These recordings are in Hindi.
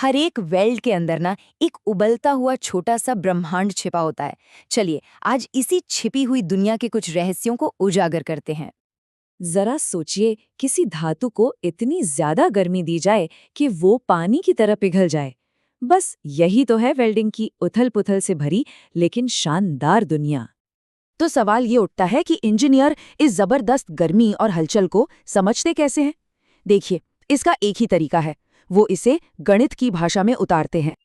हर एक वेल्ड के अंदर ना एक उबलता हुआ छोटा सा ब्रह्मांड छिपा होता है। चलिए आज इसी छिपी हुई दुनिया के कुछ रहस्यों को उजागर करते हैं। जरा सोचिए, किसी धातु को इतनी ज्यादा गर्मी दी जाए कि वो पानी की तरह पिघल जाए। बस यही तो है वेल्डिंग की उथल-पुथल से भरी लेकिन शानदार दुनिया। तो सवाल ये उठता है कि इंजीनियर इस जबरदस्त गर्मी और हलचल को समझते कैसे हैं? देखिए, इसका एक ही तरीका है, वो इसे गणित की भाषा में उतारते हैं।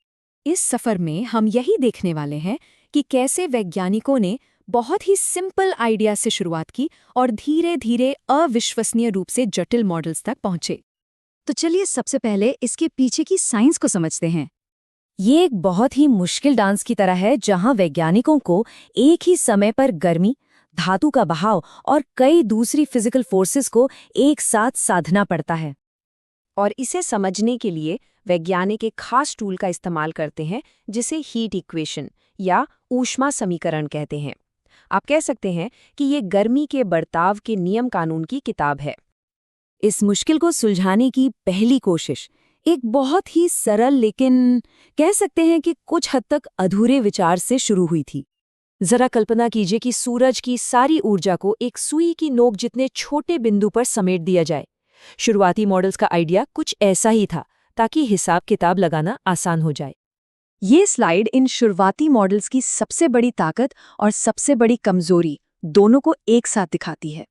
इस सफर में हम यही देखने वाले हैं कि कैसे वैज्ञानिकों ने बहुत ही सिंपल आइडिया से शुरुआत की और धीरे धीरे अविश्वसनीय रूप से जटिल मॉडल्स तक पहुंचे। तो चलिए सबसे पहले इसके पीछे की साइंस को समझते हैं। ये एक बहुत ही मुश्किल डांस की तरह है जहां वैज्ञानिकों को एक ही समय पर गर्मी, धातु का बहाव और कई दूसरी फिजिकल फोर्सेस को एक साथ साधना पड़ता है। और इसे समझने के लिए वैज्ञानिक एक खास टूल का इस्तेमाल करते हैं जिसे हीट इक्वेशन या ऊष्मा समीकरण कहते हैं। आप कह सकते हैं कि ये गर्मी के बर्ताव के नियम कानून की किताब है। इस मुश्किल को सुलझाने की पहली कोशिश एक बहुत ही सरल लेकिन कह सकते हैं कि कुछ हद तक अधूरे विचार से शुरू हुई थी। जरा कल्पना कीजिए कि सूरज की सारी ऊर्जा को एक सुई की नोक जितने छोटे बिंदु पर समेट दिया जाए। शुरुआती मॉडल्स का आइडिया कुछ ऐसा ही था, ताकि हिसाब किताब लगाना आसान हो जाए। ये स्लाइड इन शुरुआती मॉडल्स की सबसे बड़ी ताकत और सबसे बड़ी कमजोरी दोनों को एक साथ दिखाती है।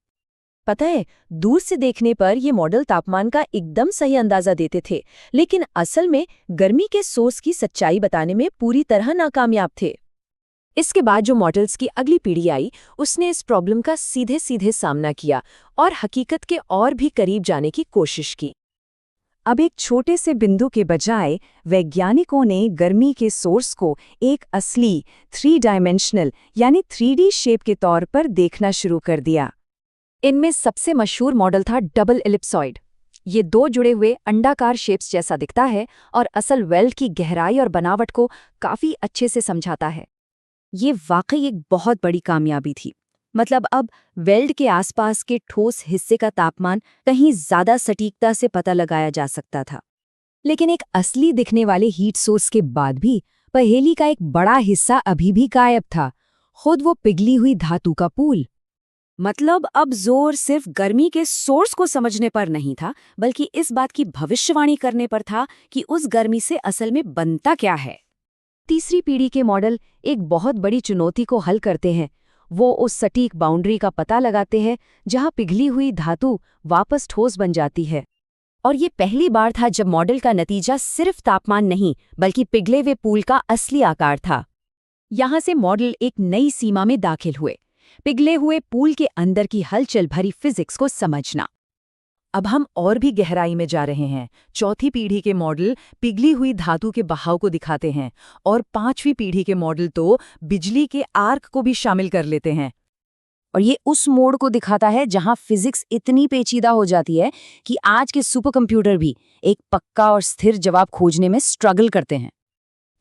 पता है, दूर से देखने पर ये मॉडल तापमान का एकदम सही अंदाजा देते थे, लेकिन असल में गर्मी के सोर्स की सच्चाई बताने में पूरी तरह नाकामयाब थे। इसके बाद जो मॉडल्स की अगली पीढ़ी आई, उसने इस प्रॉब्लम का सीधे सीधे सामना किया और हकीकत के और भी करीब जाने की कोशिश की। अब एक छोटे से बिंदु के बजाय वैज्ञानिकों ने गर्मी के सोर्स को एक असली 3 डायमेंशनल यानी 3D शेप के तौर पर देखना शुरू कर दिया। इनमें सबसे मशहूर मॉडल था डबल एलिप्सॉइड। ये 2 जुड़े हुए अंडाकार शेप्स जैसा दिखता है और असल वेल्ड की गहराई और बनावट को काफी अच्छे से समझाता है। ये वाकई एक बहुत बड़ी कामयाबी थी। मतलब अब वेल्ड के आसपास के ठोस हिस्से का तापमान कहीं ज्यादा सटीकता से पता लगाया जा सकता था। लेकिन एक असली दिखने वाले हीट सोर्स के बाद भी पहेली का एक बड़ा हिस्सा अभी भी गायब था, खुद वो पिघली हुई धातु का पूल। मतलब अब जोर सिर्फ गर्मी के सोर्स को समझने पर नहीं था, बल्कि इस बात की भविष्यवाणी करने पर था कि उस गर्मी से असल में बनता क्या है। तीसरी पीढ़ी के मॉडल एक बहुत बड़ी चुनौती को हल करते हैं। वो उस सटीक बाउंड्री का पता लगाते हैं जहां पिघली हुई धातु वापस ठोस बन जाती है। और ये पहली बार था जब मॉडल का नतीजा सिर्फ तापमान नहीं, बल्कि पिघले हुए पूल का असली आकार था। यहां से मॉडल एक नई सीमा में दाखिल हुए, पिघले हुए पूल के अंदर की हलचल भरी फिजिक्स को समझना। अब हम और भी गहराई में जा रहे हैं। चौथी पीढ़ी के मॉडल पिघली हुई धातु के बहाव को दिखाते हैं और 5वीं पीढ़ी के मॉडल तो बिजली के आर्क को भी शामिल कर लेते हैं। और ये उस मोड़ को दिखाता है जहां फिजिक्स इतनी पेचीदा हो जाती है कि आज के सुपर कंप्यूटर भी एक पक्का और स्थिर जवाब खोजने में स्ट्रगल करते हैं।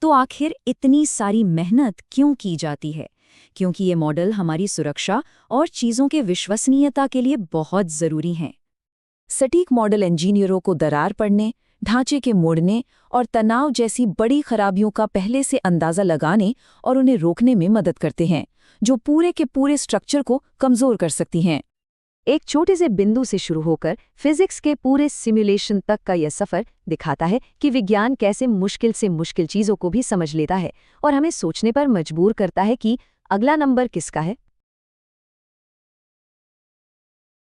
तो आखिर इतनी सारी मेहनत क्यों की जाती है? क्योंकि ये मॉडल हमारी सुरक्षा और चीज़ों के विश्वसनीयता के लिए बहुत ज़रूरी हैं। सटीक मॉडल इंजीनियरों को दरार पड़ने, ढांचे के मुड़ने और तनाव जैसी बड़ी खराबियों का पहले से अंदाजा लगाने और उन्हें रोकने में मदद करते हैं, जो पूरे के पूरे स्ट्रक्चर को कमजोर कर सकती हैं। एक छोटे से बिंदु से शुरू होकर फिजिक्स के पूरे सिमुलेशन तक का यह सफर दिखाता है कि विज्ञान कैसे मुश्किल से मुश्किल चीजों को भी समझ लेता है और हमें सोचने पर मजबूर करता है कि अगला नंबर किसका है।